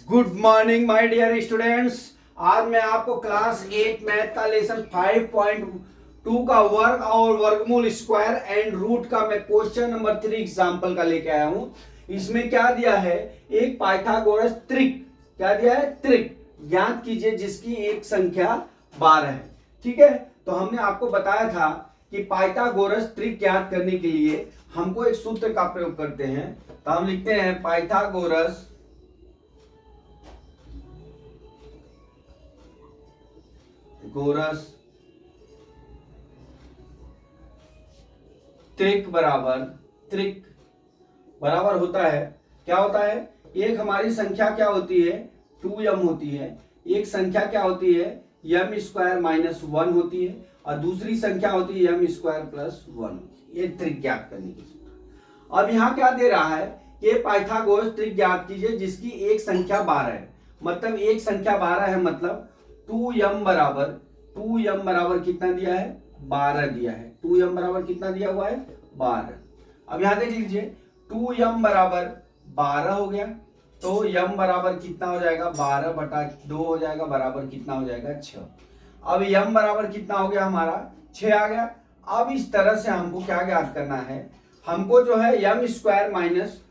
Good morning my dear students. आज मैं आपको क्लास 8 मैथ का लेसन 5.2 का वर्ग और वर्गमूल स्क्वायर एंड रूट का मैं क्वेश्चन नंबर 3 एग्जांपल का लेके आया हूं। इसमें क्या दिया है, एक पाइथागोरस त्रिक। क्या दिया है? त्रिक ज्ञात कीजिए जिसकी एक संख्या 12 है। ठीक है, तो हमने आपको बताया था कि पाइथागोरस त्रिक ज्ञात करने के लिए हमको एक सूत्र का प्रयोग करते हैं। तो हम लिखते हैं पाइथागोरस त्रिक बराबर होता है। क्या होता है? एक हमारी संख्या क्या होती है? 2m होती है। एक संख्या क्या होती है? m स्क्वायर माइनस 1 होती है और दूसरी संख्या होती है m स्क्वायर प्लस 1। ये त्रिक ज्ञात करने की सूत्र। अब यहाँ क्या दे रहा है कि पाइथागोरस त्रिक ज्ञात कीजिए जिसकी एक संख्या 12 है। मतलब एक संख्या 12 है, मतलब 2m बराबर कितना दिया है? 12 दिया है। 2m बराबर कितना दिया हुआ है? 12। अब यहां देख लीजिए 2m बराबर 12 हो गया, तो m बराबर कितना हो जाएगा? 12/2 हो जाएगा, बराबर कितना हो जाएगा? 6। अब m बराबर कितना हो गया? हमारा 6 आ गया। अब इस तरह से हमको क्या ज्ञात करना है? हमको जो है m स्क्वायर माइनस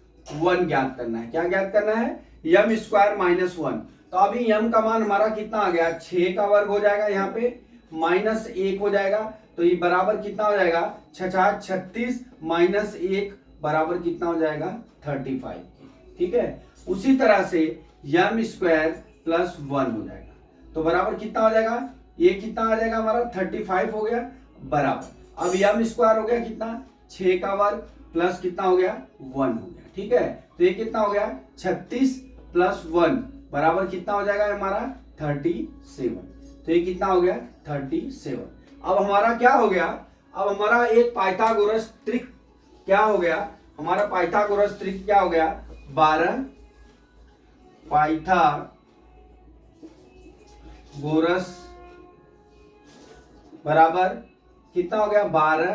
1 ज्ञात करना है। क्या ज्ञात करना है? m square minus 1। तो अभी m का मान हमारा कितना आ गया? 6 का वर्ग हो जाएगा, यहाँ पे माइनस 1 हो जाएगा, तो ये बराबर कितना हो जाएगा? 36 माइनस 1 बराबर कितना हो जाएगा? 35। ठीक है, उसी तरह से m स्क्वायर प्लस 1 हो जाएगा, तो बराबर कितना हो जाएगा? ये कितना आ जाएगा हमारा? 35 हो गया, बराबर। अब m स्क्वायर हो गया कितना? 6 का वर्ग प्लस कितना हो गया? 1 हो गया। ठीक है, तो ये कितना हो गया? 36 प्लस 1 बराबर कितना हो जाएगा हमारा? 37। तो ये कितना हो गया? 37। अब हमारा क्या हो गया? अब हमारा एक पाइथागोरस त्रिक क्या हो गया? हमारा पाइथागोरस त्रिक क्या हो गया? 12 पाइथागोरस बराबर कितना हो गया? 12,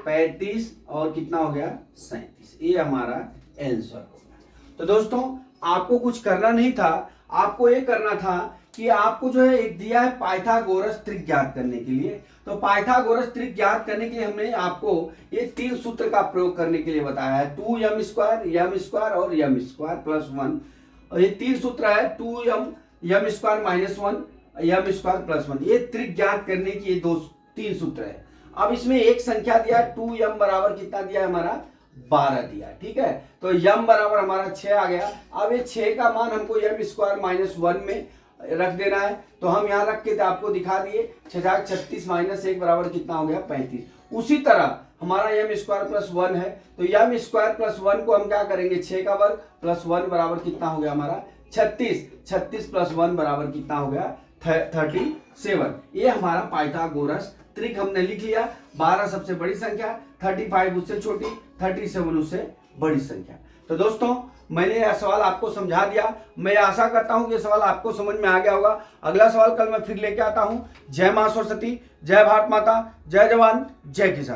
35 और कितना हो गया? 37। ये हमारा आंसर हो गया। तो दोस्तों आपको कुछ करना नहीं था, आपको ये करना था कि आपको जो है एक दिया है पाइथागोरस त्रिक ज्ञात करने के लिए। तो पाइथागोरस त्रिक ज्ञात करने के लिए हमने आपको ये 3 सूत्र का प्रयोग करने के लिए बताया है। 2m स्क्वायर और m स्क्वायर प्लस 1। और ये 3 सूत्र है, 2m square minus 1, m square plus 1। ये त्रिक ज्ञात करने की ये 3 सूत्र है। अब इसमें एक संख्या दिया है 2m बराबर कितना दिया है हमारा? 12 दिया है। ठीक है, तो m बराबर हमारा 6 आ गया। अब ये 6 का मान हमको m स्क्वायर माइनस 1 में रख देना है, तो हम यहाँ रख के आपको दिखा दिए। 36 माइनस 1 बराबर कितना हो गया? 35। उसी तरह हमारा m स्क्वायर प्लस 1 है, तो m स्क्वायर प्लस 1 को हम क्या करेंगे? 6 का वर्ग प्लस 1 बराबर कितना हो गया हमारा? 36 प्लस 1 बराबर कितना हो गया? 37। ये हमारा पाइथागोरस त्रिक हमने लिख लिया। 12 सबसे बड़ी संख्या, 35 उससे छोटी, 37 उससे बड़ी संख्या। तो दोस्तों मैंने यह सवाल आपको समझा दिया। मैं आशा करता हूं कि यह सवाल आपको समझ में आ गया होगा। अगला सवाल कल मैं फिर लेके आता हूं। जय मां सरस्वती, जय भारत माता, जय जवान, जय किसान।